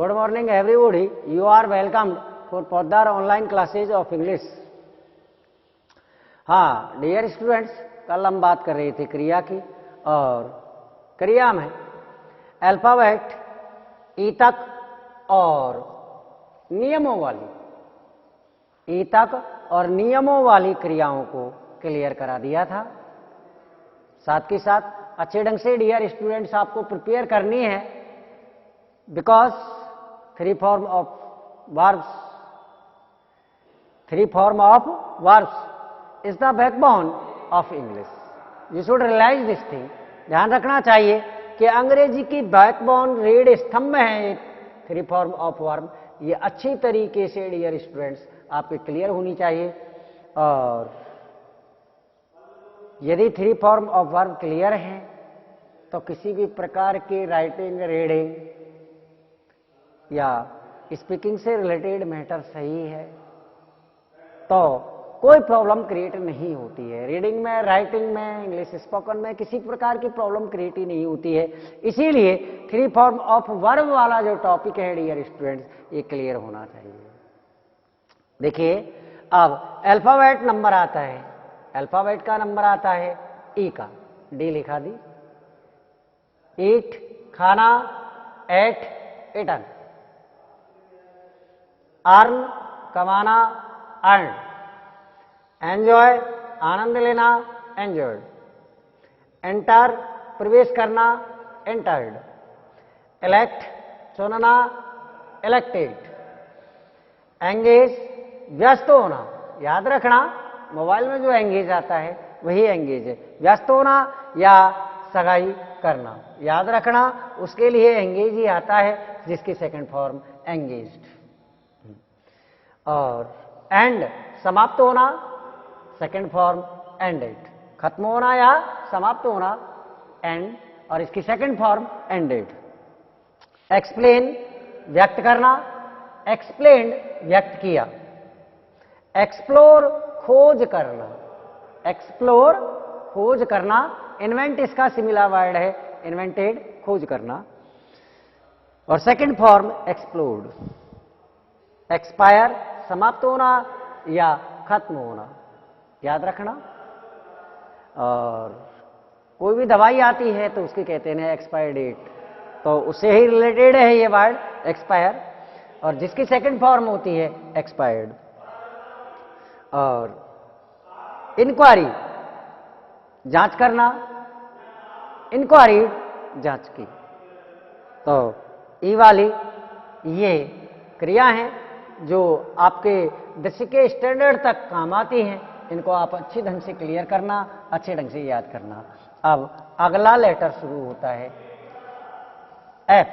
Good morning everybody. You are welcomed for Poddar online classes of English. हाँ dear students, कल हम बात कर रहे थे क्रिया की, और क्रिया में अल्फाबेट ई तक और नियमों वाली क्रियाओं को क्लियर करा दिया था। साथ ही साथ अच्छे ढंग से डियर स्टूडेंट्स आपको प्रिपेयर करनी है, because three form of verbs is the backbone of English. You should realise this thing. ध्यान रखना चाहिए कि अंग्रेजी की बैकबोन रीढ़ स्तंभ है थ्री फॉर्म ऑफ वर्ब। ये अच्छी तरीके से डियर स्टूडेंट्स आपके क्लियर होनी चाहिए, और यदि three form of verb clear है तो किसी भी प्रकार की राइटिंग, रीडिंग या स्पीकिंग से रिलेटेड मैटर सही है तो कोई प्रॉब्लम क्रिएट नहीं होती है। रीडिंग में, राइटिंग में, इंग्लिश स्पोकन में किसी प्रकार की प्रॉब्लम क्रिएट ही नहीं होती है। इसीलिए थ्री फॉर्म ऑफ वर्ब वाला जो टॉपिक है डियर स्टूडेंट्स, ये क्लियर होना चाहिए। देखिए, अब अल्फाबेट नंबर आता है, अल्फाबेट का नंबर आता है ई का। डी लिखा दी, ईट खाना, एट इटन, अर्न कमाना, अर्न, एंजॉय आनंद लेना, एंजॉयड, एंटर प्रवेश करना, एंटर्ड, इलेक्ट चुनना, इलेक्टेड, एंगेज व्यस्त होना। याद रखना, मोबाइल में जो एंगेज आता है वही एंगेज है। व्यस्त होना या सगाई करना, याद रखना, उसके लिए एंगेज ही आता है, जिसकी सेकंड फॉर्म एंगेज्ड। और एंड समाप्त होना, सेकंड फॉर्म एंडेड। खत्म होना या समाप्त होना, एंड, और इसकी सेकंड फॉर्म एंडेड। एक्सप्लेन व्यक्त करना, एक्सप्लेन्ड व्यक्त किया। एक्सप्लोर खोज करना, एक्सप्लोर खोज करना। इन्वेंट इसका सिमिलर वर्ड है, इन्वेंटेड खोज करना, और सेकंड फॉर्म एक्सप्लोर्ड। एक्सपायर समाप्त होना या खत्म होना, याद रखना। और कोई भी दवाई आती है तो उसकी कहते हैं एक्सपायर डेट, तो उससे ही रिलेटेड है ये वर्ड एक्सपायर, और जिसकी सेकंड फॉर्म होती है एक्सपायर्ड। और इंक्वायरी जांच करना, इंक्वायरी जांच की। तो ई वाली ये क्रिया हैं जो आपके दृश्य के स्टैंडर्ड तक काम आती हैं। इनको आप अच्छी ढंग से क्लियर करना, अच्छे ढंग से याद करना। अब अगला लेटर शुरू होता है एफ।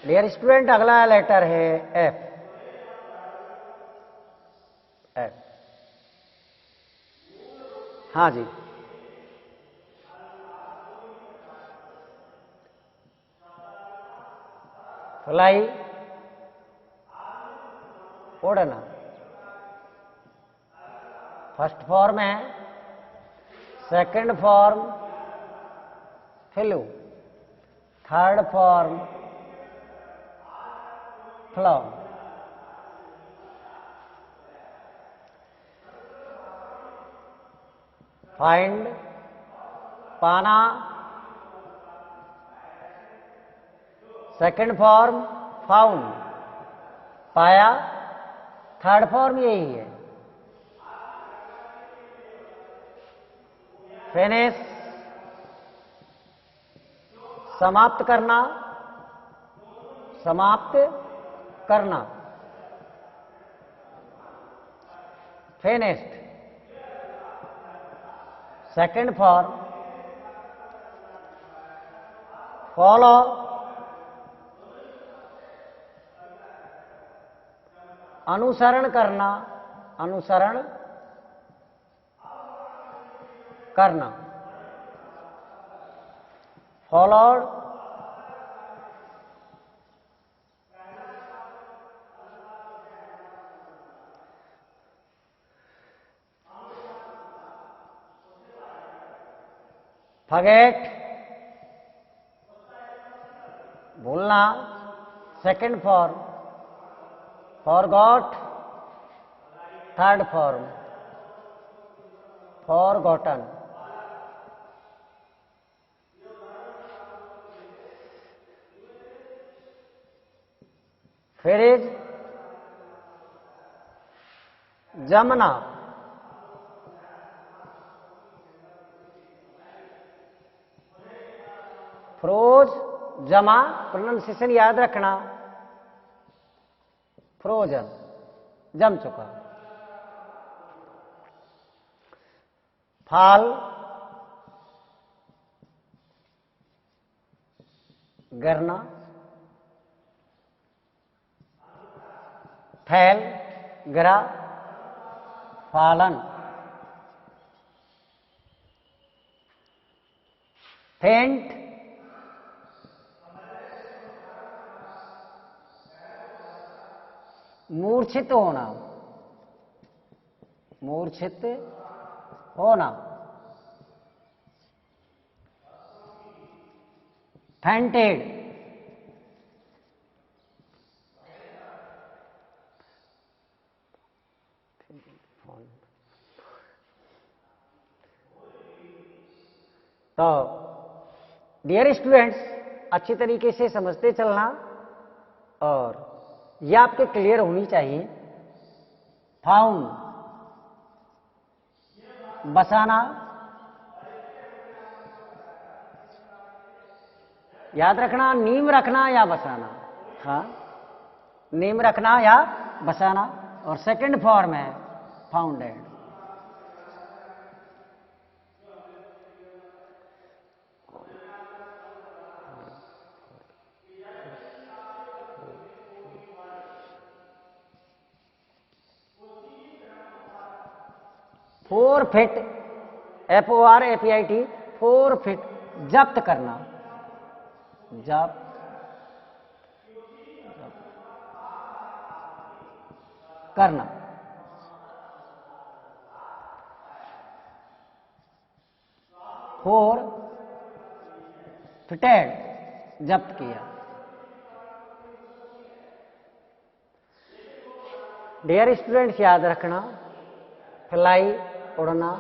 डियर स्टूडेंट, अगला लेटर है एफ। एफ, हाँ जी, फ्लाई उड़ना, फर्स्ट फॉर्म है। Second form flu, third form flaw. Find पाना, सेकंड फॉर्म फाउंड पाया, थर्ड फॉर्म यही है। फिनिश समाप्त करना, समाप्त करना। फिनिश्ड सेकंड फॉर्म फॉलो, अनुसरण करना, अनुसरण करना। फॉलोड फॉरगेट भूलना, second form forgot, third form forgotten. Freeze जमना, फ्रोज जमा, प्रोनाउंसिएशन याद रखना, फ्रोजन जम चुका। फाल गिरना, फैल गिरा, फालन। फेंट मूर्छित होना, मूर्छित होना। फेंटेड तो डियर स्टूडेंट्स, अच्छी तरीके से समझते चलना और ये आपके क्लियर होनी चाहिए। फाउंड बसाना, याद रखना, नीम रखना या बसाना। हाँ, नीम रखना या बसाना। और सेकंड फॉर्म है फाउंडेड। फोरफिट FORFIT, फोरफिट जब्त करना, जब्त करना। फोर फिटेड जब्त किया। डियर स्टूडेंट्स, याद रखना, फ्लाई उड़ना,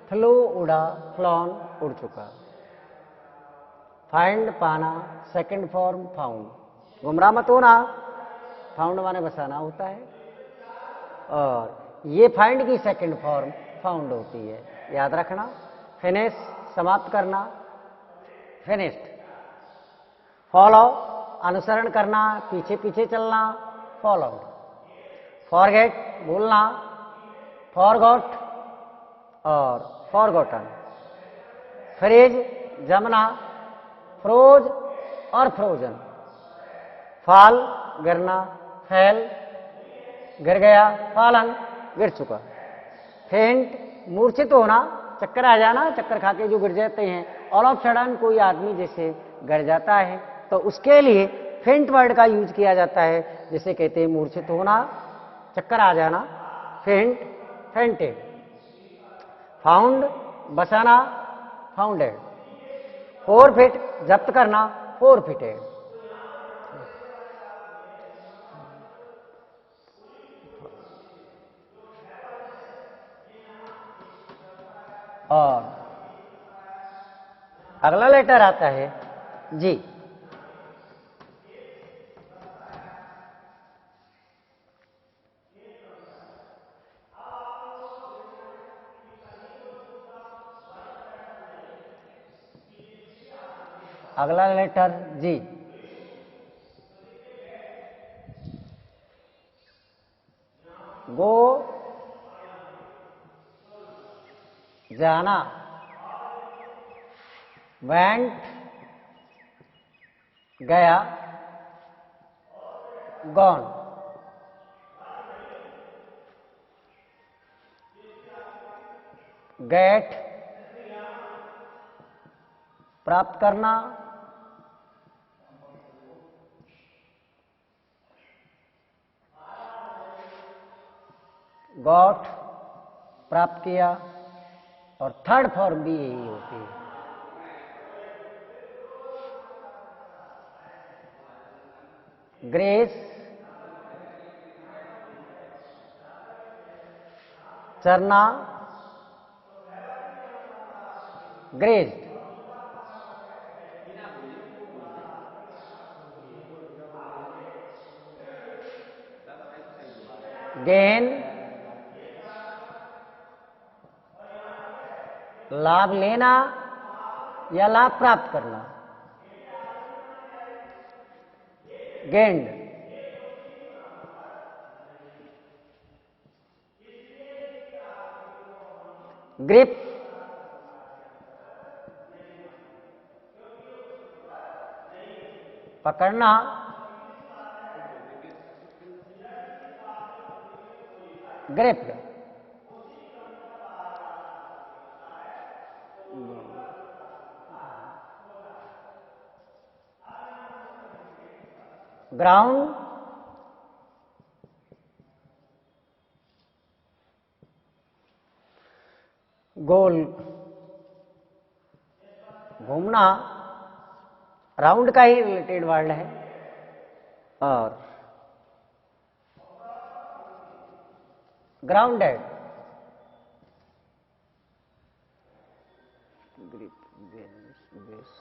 फ्लो उड़ा, फ्लॉन उड़ चुका। फाइंड पाना, सेकंड फॉर्म फाउंड। गुमराह मत होना, फाउंड माने बसाना होता है और ये फाइंड की सेकंड फॉर्म फाउंड होती है, याद रखना। फिनिश समाप्त करना, फिनिश्ड। फॉलो अनुसरण करना, पीछे पीछे चलना, फॉलोड। फॉरगेट भूलना, फॉरगॉट और फॉरगॉटन। फ्रीज जमना, फ्रोज और फ्रोजन। फाल गिरना, फैल गिर गया, फालन गिर चुका। फेंट मूर्छित होना, चक्कर आ जाना, चक्कर खाके जो गिर जाते हैं। ऑल ऑफ सडन कोई आदमी जैसे गिर जाता है तो उसके लिए फेंट वर्ड का यूज किया जाता है, जिसे कहते हैं मूर्छित होना, चक्कर आ जाना। Faint fainted. फाउंड बसाना, फाउंडेड। फोरफिट जब्त करना, फोरफिटेड। और अगला लेटर आता है जी। अगला लेटर जी। गो जाना, वेंट गया, गॉन। गेट प्राप्त करना, गॉट प्राप्त किया। और थर्ड फॉर्म भी यही होती है, ग्रेस, चरना, ग्रेज्ड, गेन, लाभ लेना या लाभ प्राप्त करना, गेंड, ग्रिप, पकड़ना, ग्रिप्ड, ग्राउंड, गोल, घूमना, राउंड का ही रिलेटेड वर्ड है, और grounded, grip, base,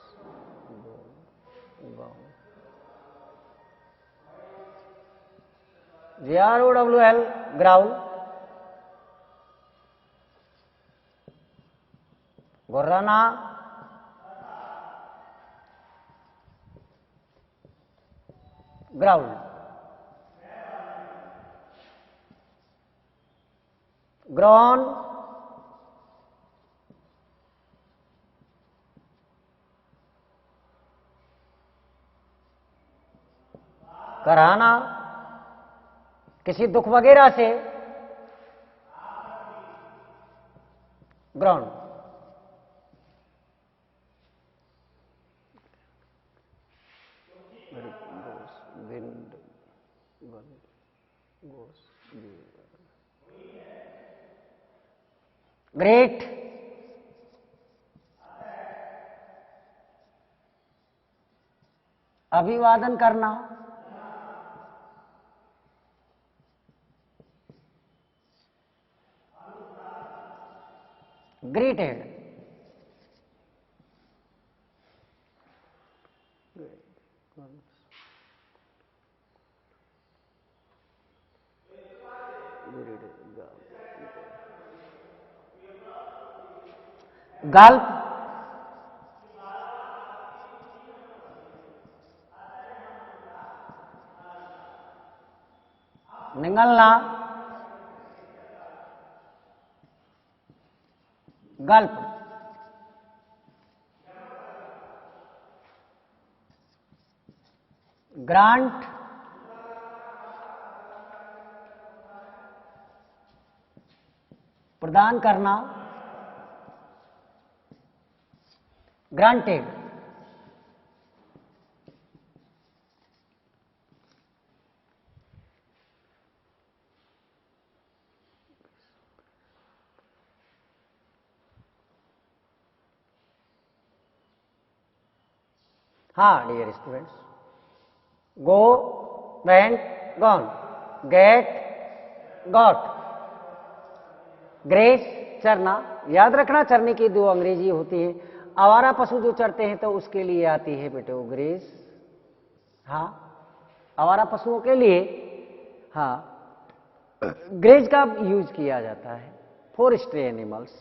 GROWL, ground, गुर्राना, ग्राउंड, ग्रॉन, कराना, किसी दुख वगैरह से, ग्राउंड, ग्रेट, अभिवादन करना, ग्रीटेड, गल्प, निगलना, गल्प, ग्रांट, प्रदान करना, ग्रांटेड, हाँ dear students, go, went, gone, get, got, graze, चरना, याद रखना चरने की दो अंग्रेजी होती है, आवारा पशु जो चरते हैं तो उसके लिए आती है बेटो ग्रेस, हाँ आवारा पशुओं के लिए, हाँ ग्रेज का यूज किया जाता है फॉर स्ट्रे एनिमल्स,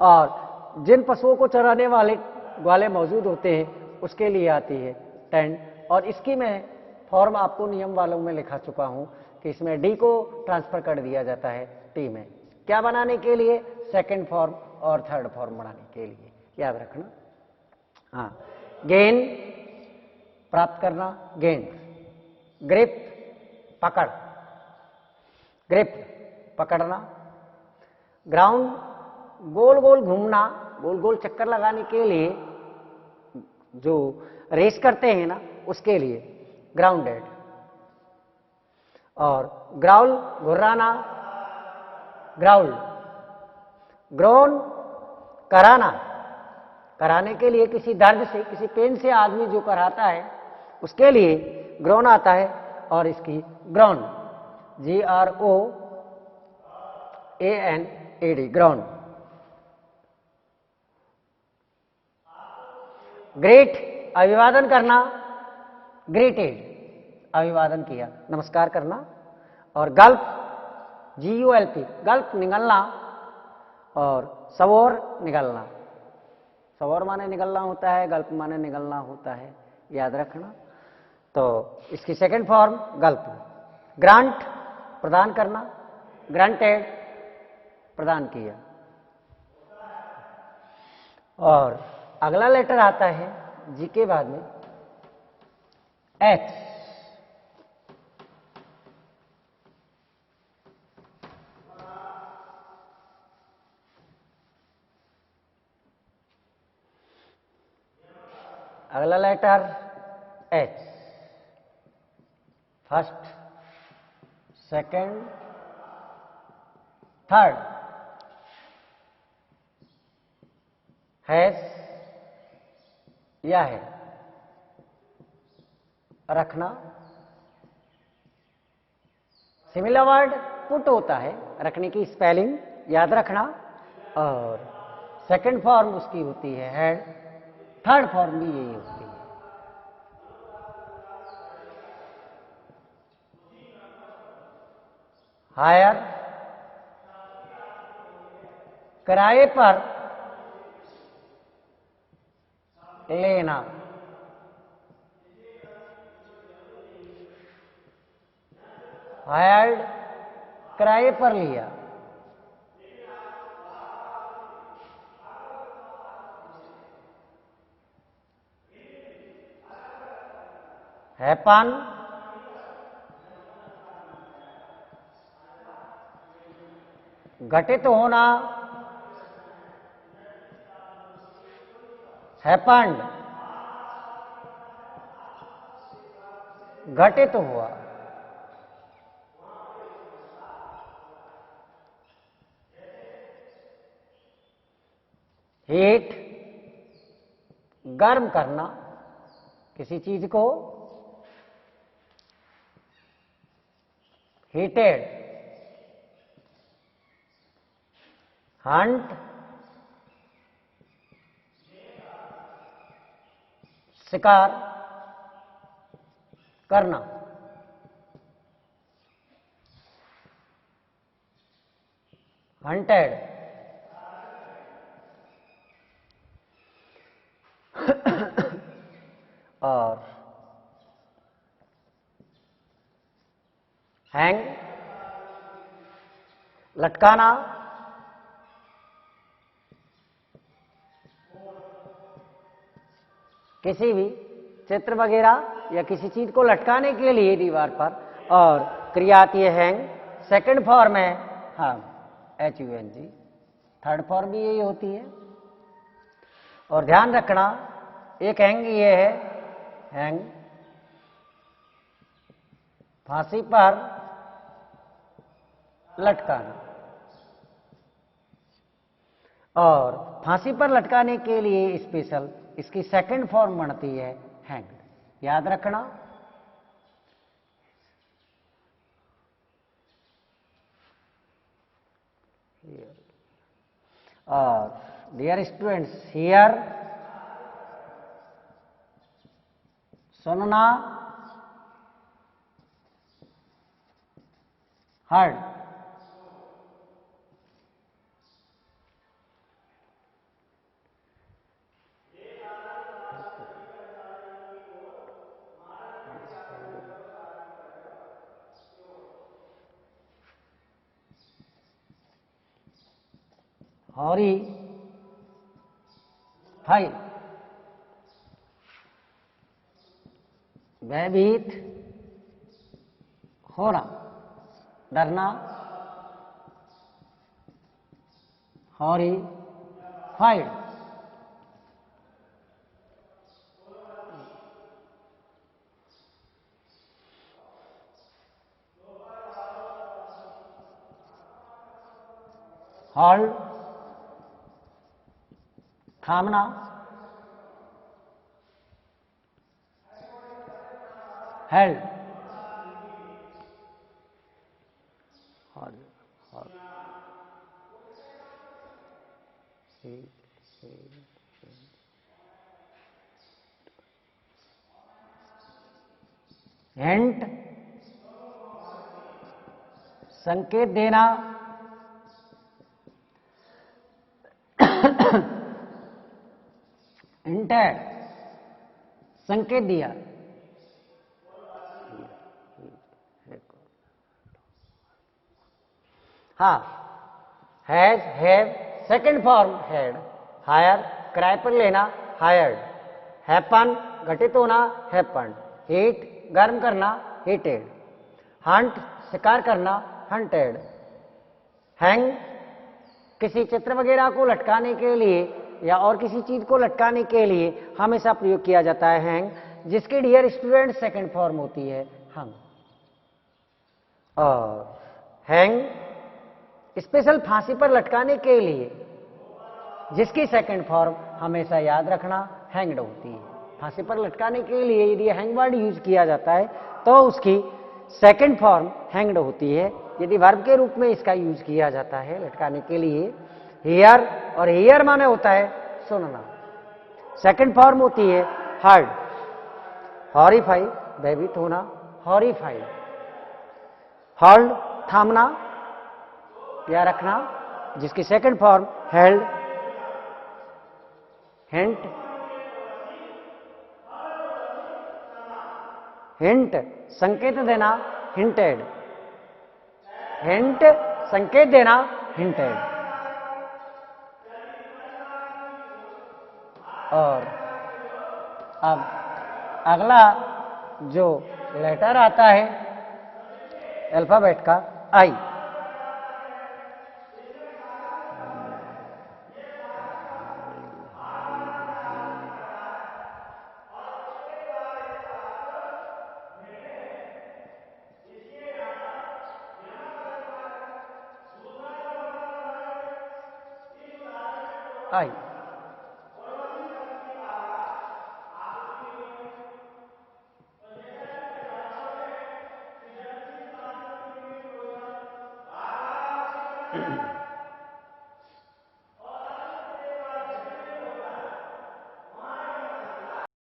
और जिन पशुओं को चराने वाले ग्वाले मौजूद होते हैं उसके लिए आती है टेंट, और इसकी मैं फॉर्म आपको नियम वालों में लिखा चुका हूं कि इसमें डी को ट्रांसफर कर दिया जाता है टी में, क्या बनाने के लिए, सेकंड फॉर्म और थर्ड फॉर्म बनाने के लिए, याद रखना। हाँ, गेन, प्राप्त करना, गेन, ग्रिप, पकड़, ग्रिप, पकड़ना, ग्राउंड, गोल गोल घूमना, गोल गोल चक्कर लगाने के लिए, जो रेस करते हैं ना उसके लिए, ग्राउंडेड, और ग्राउल, घुर्राना, ग्राउल, ग्रोन, कराना, कराने के लिए किसी दर्द से, किसी पेन से आदमी जो कराता है उसके लिए ग्रोन आता है, और इसकी ग्राउंड, GROANAD, ग्राउंड। ग्रेट, अभिवादन करना, ग्रेटेड, अभिवादन किया, नमस्कार करना। और गल्प, GULP, गल्प, निगलना। और सवोर, निगलना। सवोर माने निगलना होता है, गल्प माने निगलना होता है, याद रखना। तो इसकी सेकंड फॉर्म गल्प। ग्रांट, प्रदान करना, ग्रांटेड, प्रदान किया। और अगला लेटर आता है जी के बाद में H। अगला letter H, first, second, third, has, या है, रखना। सिमिलर वर्ड पुट होता है, रखने की स्पेलिंग याद रखना। और सेकंड फॉर्म उसकी होती है हैड, थर्ड फॉर्म भी यही होती है। हायर, किराए पर लेना। हायर्ड, किराए पर लिया। हैपन, घटित होना। हैपन्ड, घटित हुआ। हीट, गर्म करना किसी चीज को। हीटेड, हंट, शिकार करना। हंटेड, और हैंग, लटकाना। किसी भी चित्र वगैरह या किसी चीज को लटकाने के लिए दीवार पर। और क्रिया आती है हैंग, सेकंड फॉर्म है हम, HUNG, थर्ड फॉर्म भी यही होती है। और ध्यान रखना, एक हैंग ये है, हैंग फांसी पर लटकाना। और फांसी पर लटकाने के लिए स्पेशल इसकी सेकंड फॉर्म बनती है हैंग्ड, याद रखना। और डियर स्टूडेंट्स, हियर, सुनना, हर्ड, हॉरी, फाइल, भयभीत होना, डरना। हॉरी, फाइड, हॉल्ड, थामना। हेल्ड, हिंट, संकेत देना, हिंटेड, संकेत दिया। हाँ, has, have, second form had, hire, किराए पर लेना, हायर्ड, हैपन, घटित होना, हैपन, हीट, गर्म करना, हीटेड, हंट, शिकार करना, हंटेड, हैंग, किसी चित्र वगैरह को लटकाने के लिए या और किसी चीज को लटकाने के लिए हमेशा प्रयोग किया जाता है हैंग, जिसकी डियर स्टूडेंट सेकंड फॉर्म होती है हंग। और हैंग स्पेशल फांसी पर लटकाने के लिए, जिसकी सेकंड फॉर्म हमेशा याद रखना हैंग्ड होती है। फांसी पर लटकाने के लिए यदि हैंग वर्ड यूज किया जाता है तो उसकी सेकंड फॉर्म हैंग्ड होती है। यदि वर्ब के रूप में इसका यूज किया जाता है लटकाने के लिए हियर, और हियर माने होता है सुनना, सेकंड फॉर्म होती है हर्ड। हॉरिफाई, भयभीत होना, हॉरिफाइड, होल्ड, थामना या रखना, जिसकी second form held. Hint, hint, संकेत देना, हिंटेड, हिंट, संकेत देना, हिंटेड। और अब अगला जो लेटर आता है अल्फाबेट का आई। आई,